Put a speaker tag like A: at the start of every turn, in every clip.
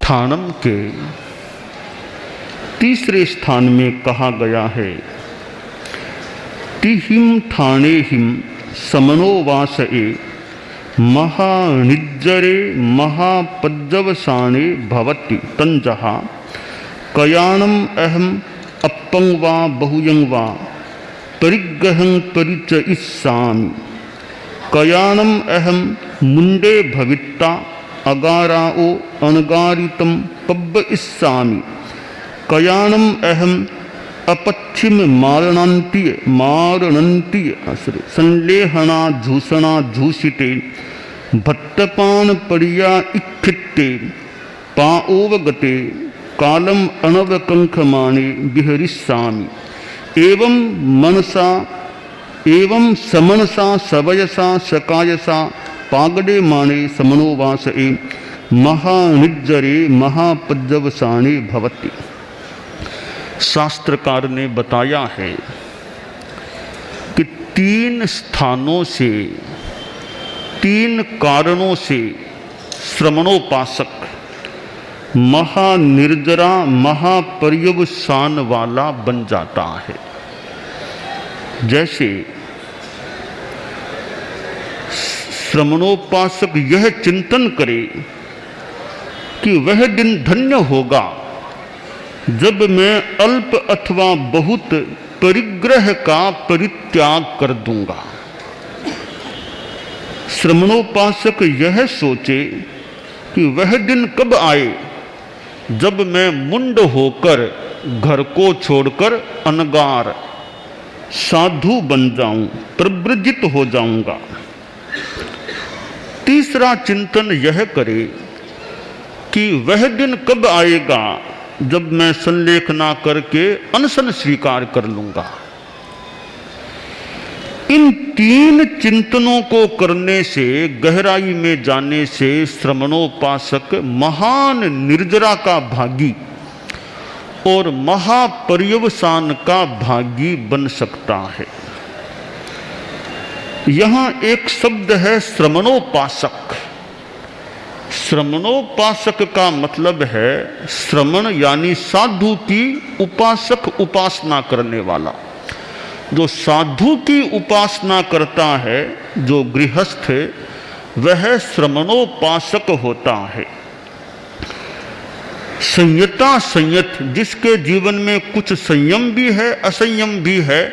A: ठाणम के तीसरे स्थान में कहा गया है, तिहिम ठाणेहिम समनोवासए महानिज्जरे महापज्जवसाने भवति तंजहा कयाणम अहम अपं वा बहुयं वा परिग्रहं परिचयिष्यामि कयाणम अहम मुंडे भवित्ता अगाराओ अनगारितं पब्बइष्यामि कयाणम अहम अपच्छिम मारणन्तीय संलेहना झूषणा झूषिते भट्टपान परिया इक्षिते पाओवगते कालम अनवकंखमाणे विहरिष्यामि एवं समनसा सवयसा सकायसा पागडे माणे समनोवासए महानिज्जरे महापज्जवसाने भवति। शास्त्रकार ने बताया है कि 3 स्थानों से 3 कारणों से श्रमणोपासक महानिर्जरा महापर्यवसान वाला बन जाता है। जैसे श्रमणोपासक यह चिंतन करे कि वह दिन धन्य होगा जब मैं अल्प अथवा बहुत परिग्रह का परित्याग कर दूंगा। श्रमणोपासक यह सोचे कि वह दिन कब आए जब मैं मुंड होकर घर को छोड़कर अनगार साधु बन जाऊं, प्रव्रजित हो जाऊंगा। तीसरा चिंतन यह करे कि वह दिन कब आएगा जब मैं संलेखना करके अनशन स्वीकार कर लूंगा। इन 3 चिंतनों को करने से, गहराई में जाने से श्रमणोपासक महान निर्जरा का भागी और महापर्यवसान का भागी बन सकता है। यहां एक शब्द है श्रमणोपासक। श्रमणोपासक का मतलब है श्रमण यानी साधु की उपासक उपासना करने वाला। जो साधु की उपासना करता है, जो गृहस्थ है, वह श्रमणोपासक होता है। संयता संयत, जिसके जीवन में कुछ संयम भी है असंयम भी है,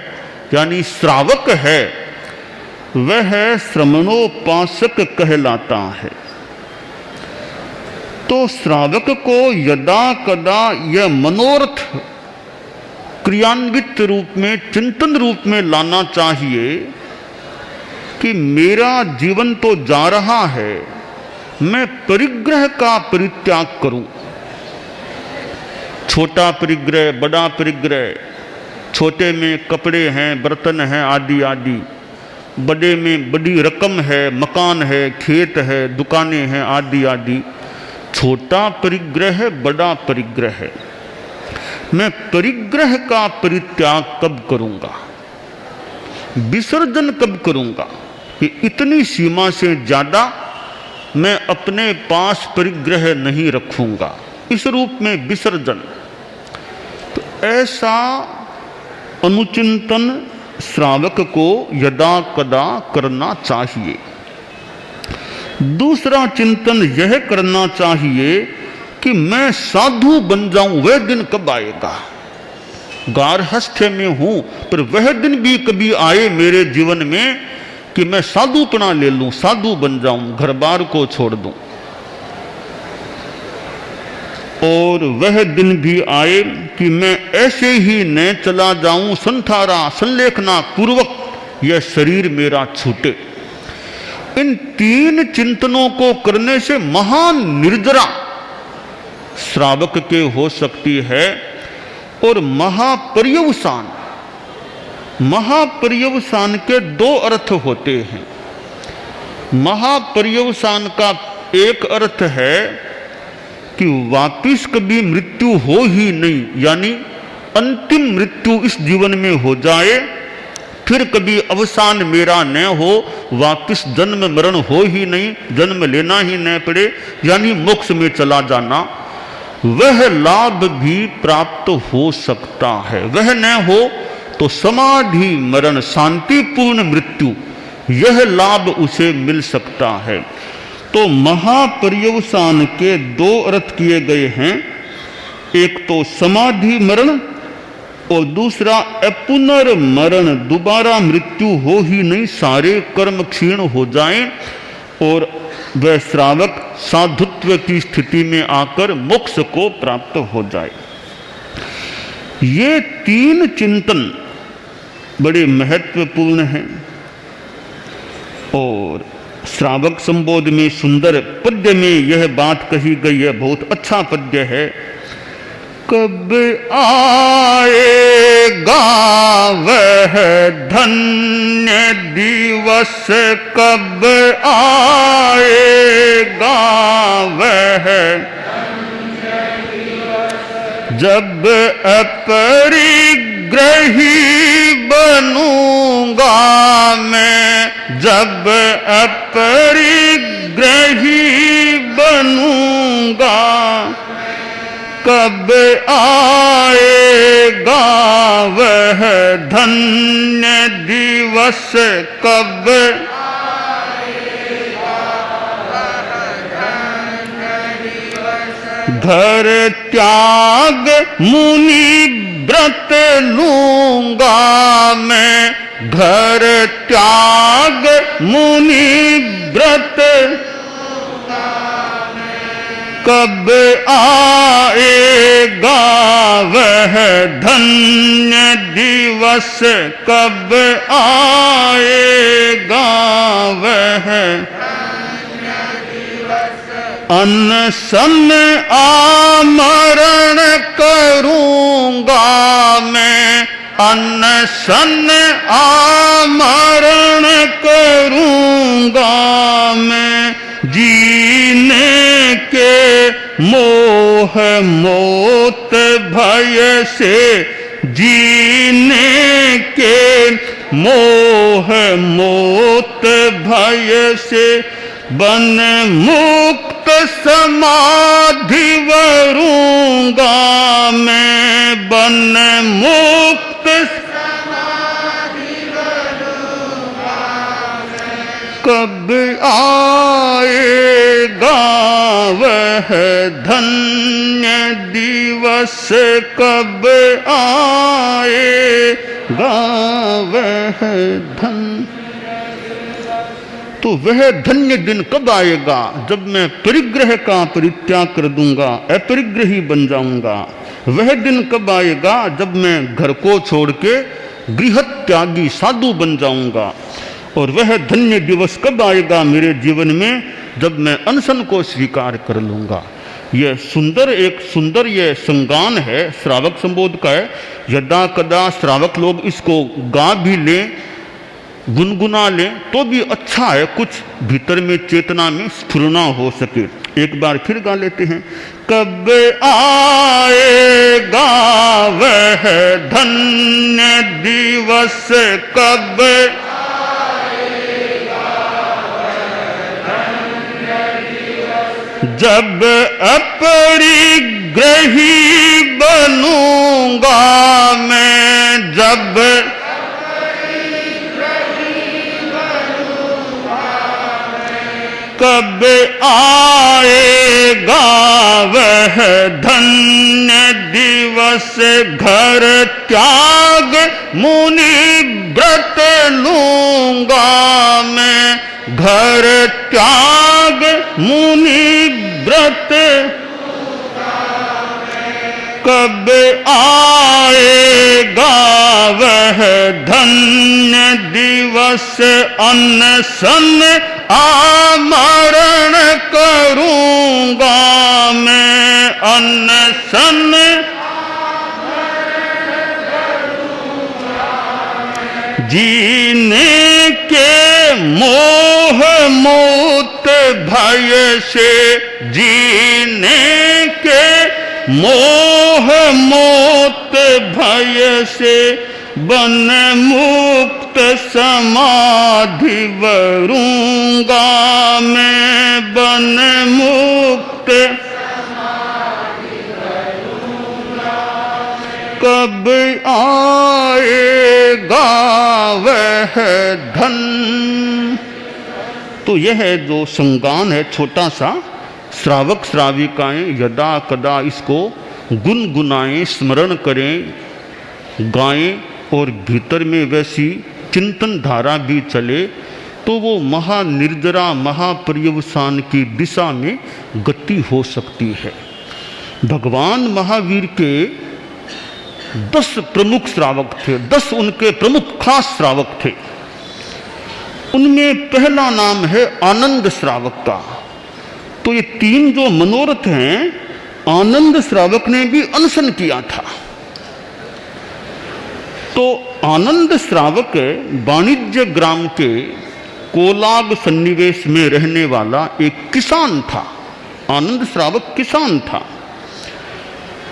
A: यानी श्रावक है, वह श्रमणोपासक कहलाता है। तो श्रावक को यदा कदा यह मनोरथ क्रियान्वित रूप में, चिंतन रूप में लाना चाहिए कि मेरा जीवन तो जा रहा है, मैं परिग्रह का परित्याग करूं। छोटा परिग्रह, बड़ा परिग्रह, छोटे में कपड़े हैं, बर्तन हैं, आदि आदि, बड़े में बड़ी रकम है, मकान है, खेत है, दुकानें हैं, आदि आदि। छोटा परिग्रह है, बड़ा परिग्रह है। मैं परिग्रह का परित्याग कब करूंगा, विसर्जन कब करूंगा कि इतनी सीमा से ज्यादा मैं अपने पास परिग्रह नहीं रखूंगा, इस रूप में विसर्जन। तो ऐसा अनुचिंतन श्रावक को यदा कदा करना चाहिए। दूसरा चिंतन यह करना चाहिए कि मैं साधु बन जाऊं, वह दिन कब आएगा। गारहस्थ्य में हूं, पर वह दिन भी कभी आए मेरे जीवन में कि मैं साधुपना ले लूं, साधु बन जाऊं, घर बार को छोड़ दूं। और वह दिन भी आए कि मैं ऐसे ही न चला जाऊं, संथारा संलेखना पूर्वक यह शरीर मेरा छूटे। इन 3 चिंतनों को करने से महान निर्जरा श्रावक के हो सकती है। और महापर्यवसान, महापर्यवसान के 2 अर्थ होते हैं। महापर्यवसान का एक अर्थ है कि वापिस कभी मृत्यु हो ही नहीं, यानी अंतिम मृत्यु इस जीवन में हो जाए, फिर कभी अवसान मेरा न हो, वापिस जन्म मरण हो ही नहीं, जन्म लेना ही न पड़े, यानी मोक्ष में चला जाना। वह लाभ भी प्राप्त हो सकता है। वह न हो तो समाधि मरण शांतिपूर्ण मृत्यु, यह लाभ उसे मिल सकता है। तो महापर्यवसान के दो अर्थ किए गए हैं, एक तो समाधि मरण और दूसरा पुनर्मरण, दोबारा मृत्यु हो ही नहीं, सारे कर्म क्षीण हो जाएं और वह श्रावक साधुत्व की स्थिति में आकर मोक्ष को प्राप्त हो जाए। ये तीन चिंतन बड़े महत्वपूर्ण हैं। और श्रावक संबोध में सुंदर पद्य में यह बात कही गई है, बहुत अच्छा पद्य है। कब आएगा वह धन्य दिवस, कब आएगा वह जब अपरिग्रही बनूंगा मैं, जब अपरिग्रही बनूंगा। कब आएगा वह धन्य दिवस, कब आएगा वह धन्य दिवस। घर त्याग मुनि व्रत लूंगा मैं, घर त्याग मुनि व्रत। कब आएगा वह धन्य दिवस, कब आएगा वह धन्य दिवस। अनशन आमरण करूंगा मैं, अनशन आमरण करूंगा मैं। जीने के मोह मोत भय से, जीने के मोह मोत भय से। बन मुक्त समाधि वरूंगा मैं, बन मुक्त समाधि वरूंगा मैं। कब आएगा वह धन्य दिवस, कब आएगा वह धन्य। तो वह धन्य दिन कब आएगा? जब मैं परिग्रह का परित्याग कर दूंगा, अपरिग्रही बन जाऊंगा। वह दिन कब आएगा? जब मैं घर को छोड़ के गृह त्यागी साधु बन जाऊंगा। और वह धन्य दिवस कब आएगा मेरे जीवन में? जब मैं अनशन को स्वीकार कर लूंगा। यह सुंदर, एक सुंदर यह संगान है, श्रावक संबोध का है। यदा कदा श्रावक लोग इसको गा भी लें, गुनगुना लें तो भी अच्छा है, कुछ भीतर में चेतना में स्फुरना हो सके। एक बार फिर गा लेते हैं। कब आएगा वह धन्य दिवस, कब आएगा वह धन्य दिवस। जब अपरिग्रही बनूंगा मैं, जब कब आएगा वह धन्य दिवस। घर त्याग मुनि व्रत लूंगा मैं, घर त्याग मुनि व्रत। कब आएगा वह धन्य दिवस। अनशन आमरण करूंगा मैं, अनशन जीने के मोह मोत भय से, जीने के मोह मोत भय से। बन मुक्त समाधि वरूंगा मैं, बन मुक्त समाधि कब आएगा वह धन। तो यह जो संगान है छोटा सा, श्रावक श्राविकाएं यदा कदा इसको गुनगुनाएं, स्मरण करें, गाएं और भीतर में वैसी चिंतन धारा भी चले तो वो महानिर्जरा महापर्यवसान की दिशा में गति हो सकती है। भगवान महावीर के 10 प्रमुख श्रावक थे, 10 उनके प्रमुख खास श्रावक थे। उनमें पहला नाम है आनंद श्रावक का। तो ये 3 जो मनोरथ हैं, आनंद श्रावक ने भी अनशन किया था। तो आनंद श्रावक वाणिज्य ग्राम के कोलाग सन्निवेश में रहने वाला एक किसान था। आनंद श्रावक किसान था।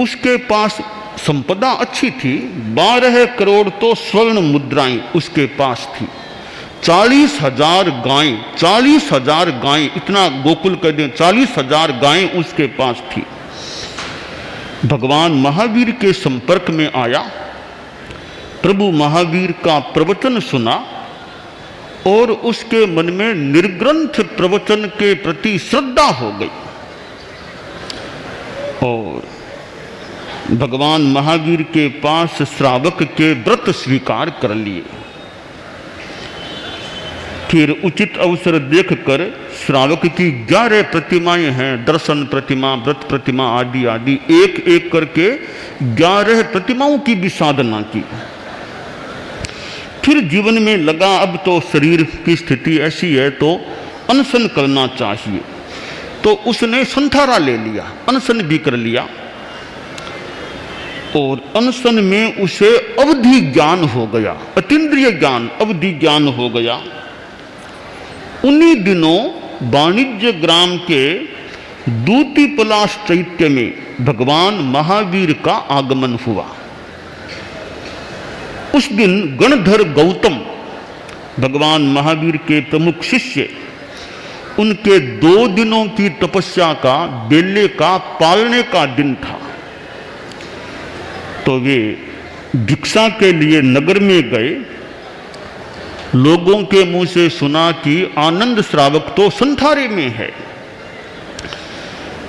A: उसके पास संपदा अच्छी थी, 12 करोड़ तो स्वर्ण मुद्राएं उसके पास थी, 40,000 गायें, 40,000 गायें, इतना गोकुल कर दें, 40,000 गायें उसके पास थी। भगवान महावीर के संपर्क में आया, प्रभु महावीर का प्रवचन सुना और उसके मन में निर्ग्रंथ प्रवचन के प्रति श्रद्धा हो गई और भगवान महावीर के पास श्रावक के व्रत स्वीकार कर लिए। फिर उचित अवसर देखकर श्रावक की 11 प्रतिमाएं हैं, दर्शन प्रतिमा, व्रत प्रतिमा आदि आदि, एक एक करके 11 प्रतिमाओं की भी साधना की। फिर जीवन में लगा अब तो शरीर की स्थिति ऐसी है तो अनशन करना चाहिए। तो उसने संथारा ले लिया, अनशन भी कर लिया और अनशन में उसे अवधि ज्ञान हो गया, अतीन्द्रिय ज्ञान, अवधि ज्ञान हो गया। उन्हीं दिनों वाणिज्य ग्राम के दूतीपलाश चैत्य में भगवान महावीर का आगमन हुआ। उस दिन गणधर गौतम, भगवान महावीर के प्रमुख शिष्य, उनके 2 दिनों की तपस्या का, बेले का पालने का दिन था। तो वे भिक्षा के लिए नगर में गए। लोगों के मुंह से सुना कि आनंद श्रावक तो संथारे में है।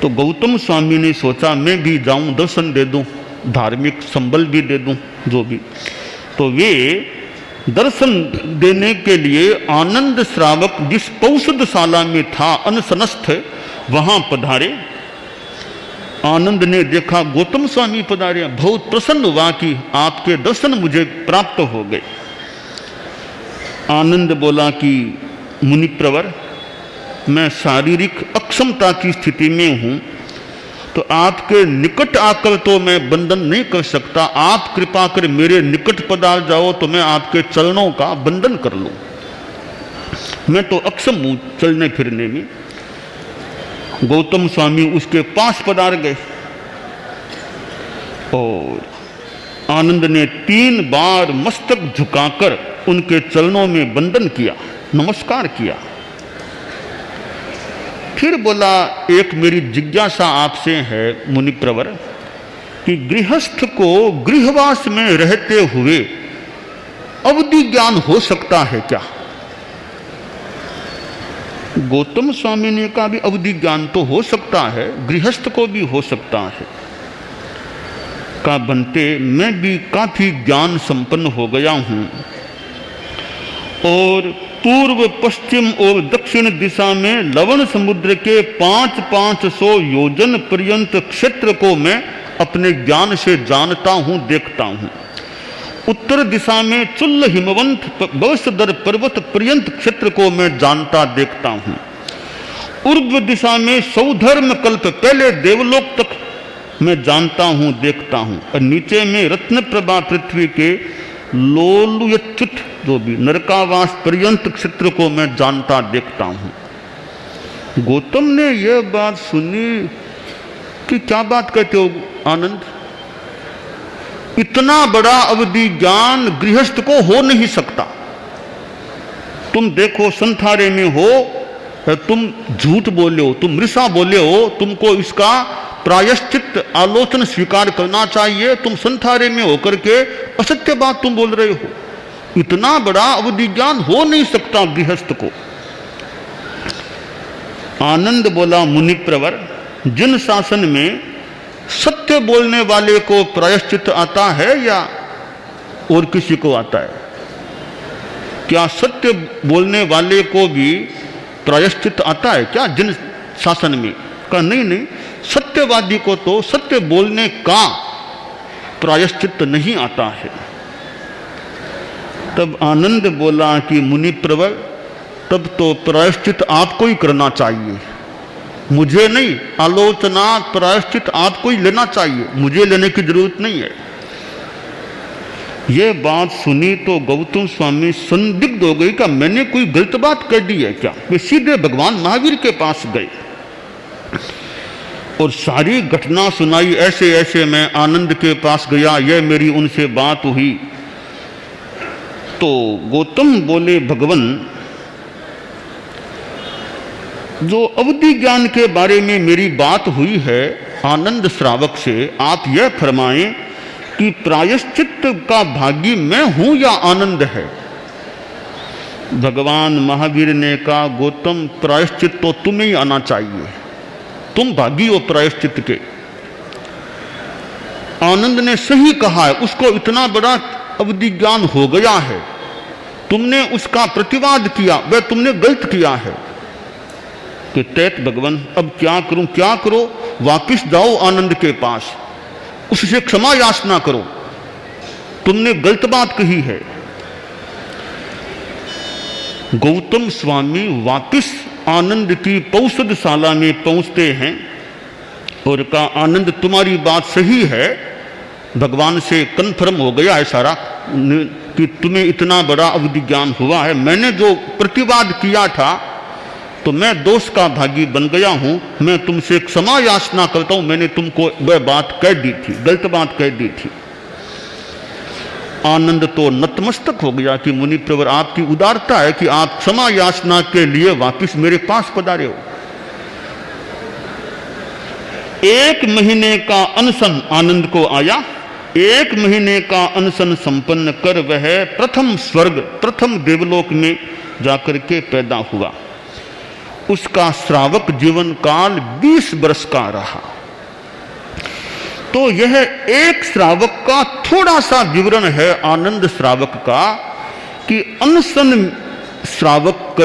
A: तो गौतम स्वामी ने सोचा मैं भी जाऊं, दर्शन दे दूं, धार्मिक संबल भी दे दूं, जो भी। तो वे दर्शन देने के लिए आनंद श्रावक जिस पौषधशाला में था अनशनस्थ, वहां पधारे। आनंद ने देखा गौतम स्वामी पधारे, बहुत प्रसन्न हुआ कि आपके दर्शन मुझे प्राप्त हो गए। आनंद बोला कि मुनिप्रवर, मैं शारीरिक अक्षमता की स्थिति में हूं, तो आपके निकट आकर तो मैं बंधन नहीं कर सकता। आप कृपा कर मेरे निकट पधार जाओ तो मैं आपके चरणों का बंधन कर लूं। मैं तो अक्षम हूं चलने फिरने में। गौतम स्वामी उसके पास पधार गए और आनंद ने 3 बार मस्तक झुकाकर उनके चरणों में बंधन किया, नमस्कार किया। फिर बोला, एक मेरी जिज्ञासा आपसे है मुनिप्रवर, कि गृहस्थ को गृहवास में रहते हुए अवधि ज्ञान हो सकता है क्या? गौतम स्वामी ने कहा भी अवधि ज्ञान तो हो सकता है, गृहस्थ को भी हो सकता है। का बनते मैं भी काफी ज्ञान संपन्न हो गया हूं और पूर्व पश्चिम और दक्षिण दिशा में लवण समुद्र के 500 योजन पर्यंत क्षेत्र को मैं अपने ज्ञान से जानता हूं, देखता हूं। उत्तर दिशा में चुल्ल हिमवंत बवसदर पर्वत पर्यंत क्षेत्र को मैं जानता देखता हूं। ऊर्ध्व दिशा में सौधर्म कल्प पहले देवलोक तक मैं जानता हूं, देखता हूं। और नीचे में रत्न प्रभा पृथ्वी के लोलुयच्युत जो भी नरकावास पर्यंत क्षेत्र को मैं जानता देखता हूं। गौतम ने यह बात सुनी कि क्या बात कहते हो आनंद, इतना बड़ा अवधि ज्ञान गृहस्थ को हो नहीं सकता। तुम देखो संथारे में हो, तुम झूठ बोले हो, तुम मृषा बोले हो, तुमको इसका प्रायश्चित आलोचन स्वीकार करना चाहिए। तुम संथारे में होकर के असत्य बात तुम बोल रहे हो। इतना बड़ा अवधि ज्ञान हो नहीं सकता गृहस्थ को। आनंद बोला, मुनि प्रवर, जिन शासन में सत्य बोलने वाले को प्रायश्चित आता है या और किसी को आता है? क्या सत्य बोलने वाले को भी प्रायश्चित आता है क्या जिन शासन में? का नहीं नहीं, सत्यवादी को तो सत्य बोलने का प्रायश्चित नहीं आता है। तब आनंद बोला कि मुनि प्रवर, तब तो प्रायश्चित आपको ही करना चाहिए, मुझे नहीं। आलोचना प्रायश्चित आपको ही लेना चाहिए, मुझे लेने की जरूरत नहीं है। यह बात सुनी तो गौतम स्वामी संदिग्ध हो गई, क्या मैंने कोई गलत बात कर दी है क्या? वे सीधे भगवान महावीर के पास गए और सारी घटना सुनाई। ऐसे ऐसे मैं आनंद के पास गया, यह मेरी उनसे बात हुई। तो गौतम बोले, भगवान, जो अवधि ज्ञान के बारे में मेरी बात हुई है आनंद श्रावक से, आप यह फरमाएं कि प्रायश्चित का भागी मैं हूं या आनंद है? भगवान महावीर ने कहा, गौतम, प्रायश्चित तो तुम्हें ही आना चाहिए, तुम भागी हो प्रायश्चित के। आनंद ने सही कहा है, उसको इतना बड़ा अवधि ज्ञान हो गया है, तुमने उसका प्रतिवाद किया, वह तुमने गलत किया है। कि तैत भगवान, अब क्या करूं? क्या करो? वापिस जाओ आनंद के पास, उससे क्षमा याचना करो, तुमने गलत बात कही है। गौतम स्वामी वापिस आनंद की पौषधशाला में पहुंचते हैं और कहा, आनंद, तुम्हारी बात सही है, भगवान से कन्फर्म हो गया है सारा कि तुम्हें इतना बड़ा अवधि ज्ञान हुआ है। मैंने जो प्रतिवाद किया था तो मैं दोष का भागी बन गया हूं, मैं तुमसे क्षमा याचना करता हूं, मैंने तुमको वह बात कह दी थी, गलत बात कह दी थी। आनंद तो नतमस्तक हो गया कि मुनि प्रवर, आपकी उदारता है कि आप क्षमा याचना के लिए वापिस मेरे पास पधारे हो। 1 महीने का अनशन आनंद को आया। 1 महीने का अनशन संपन्न कर वह प्रथम स्वर्ग, प्रथम देवलोक में जाकर के पैदा हुआ। उसका श्रावक जीवन काल 20 वर्ष का रहा। तो यह एक श्रावक का थोड़ा सा विवरण है आनंद श्रावक का, कि अनशन श्रावक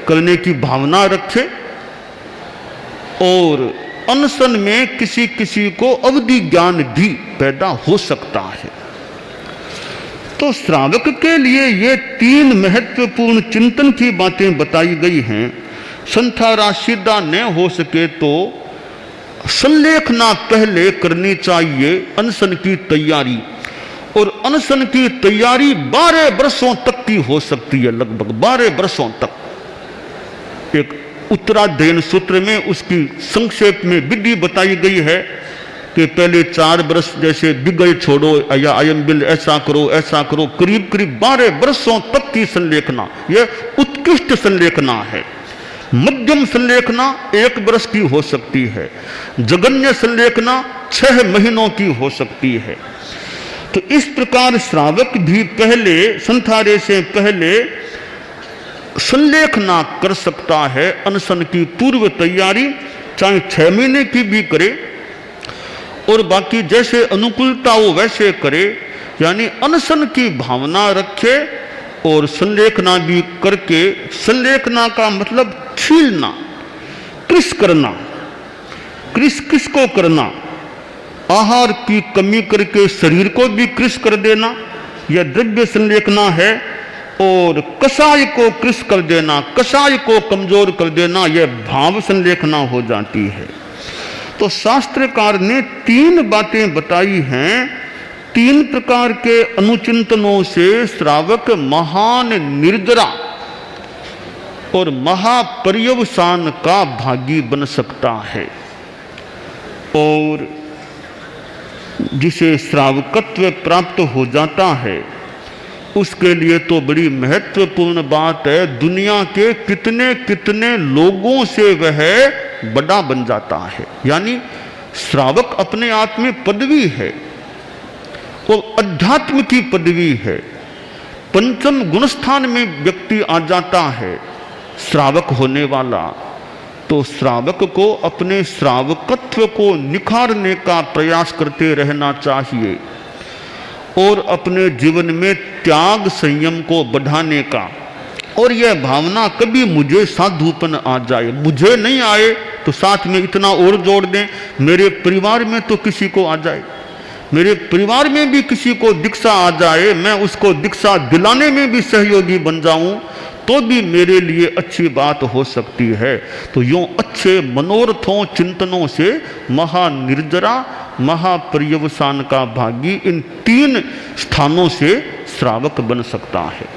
A: करने की भावना रखे और अनशन में किसी किसी को अवधि ज्ञान भी पैदा हो सकता है। तो श्रावक के लिए ये 3 महत्वपूर्ण चिंतन की बातें बताई गई हैं। संथारा सीधा न हो सके तो संलेखना पहले करनी चाहिए अनशन की तैयारी, और अनशन की तैयारी 12 वर्षों तक की हो सकती है, लगभग 12 वर्षों तक। एक उत्तराध्ययन सूत्र में उसकी संक्षेप में विधि बताई गई है कि पहले 4 वर्ष जैसे विगय छोड़ो या अयंबिल, ऐसा करो, करीब करीब 12 वर्षों तक की संलेखना, यह उत्कृष्ट संलेखना है। मध्यम संलेखना 1 वर्ष की हो सकती है, जगन्य संलेखना 6 महीनों की हो सकती है। तो इस प्रकार श्रावक भी पहले संथारे से पहले संलेखना कर सकता है, अनशन की पूर्व तैयारी चाहे 6 महीने की भी करे और बाकी जैसे अनुकूलता हो वैसे करे, यानी अनशन की भावना रखे और संलेखना भी करके। संलेखना का मतलब छीलना, कृश करना। कृश किसको करना? आहार की कमी करके शरीर को भी कृश कर देना, यह द्रव्य संलेखना है। और कषाय को कृश कर देना, कषाय को कमजोर कर देना, यह भाव संलेखना हो जाती है। तो शास्त्रकार ने 3 बातें बताई हैं। 3 प्रकार के अनुचिंतनों से श्रावक महान निर्जरा और महापर्यवसान का भागी बन सकता है। और जिसे श्रावकत्व प्राप्त हो जाता है उसके लिए तो बड़ी महत्वपूर्ण बात है, दुनिया के कितने कितने लोगों से वह बड़ा बन जाता है। यानी श्रावक अपने आप में पदवी है, वो अध्यात्म की पदवी है। पंचम गुणस्थान में व्यक्ति आ जाता है श्रावक होने वाला, तो श्रावक को अपने श्रावकत्व को निखारने का प्रयास करते रहना चाहिए और अपने जीवन में त्याग संयम को बढ़ाने का। और यह भावना कभी मुझे साधुपन आ जाए, मुझे नहीं आए तो साथ में इतना और जोड़ दें, मेरे परिवार में तो किसी को आ जाए, मेरे परिवार में भी किसी को दीक्षा आ जाए, मैं उसको दीक्षा दिलाने में भी सहयोगी बन जाऊं तो भी मेरे लिए अच्छी बात हो सकती है। तो यूं अच्छे मनोरथों चिंतनों से महानिर्जरा महापर्यवसान का भागी इन 3 स्थानों से श्रावक बन सकता है।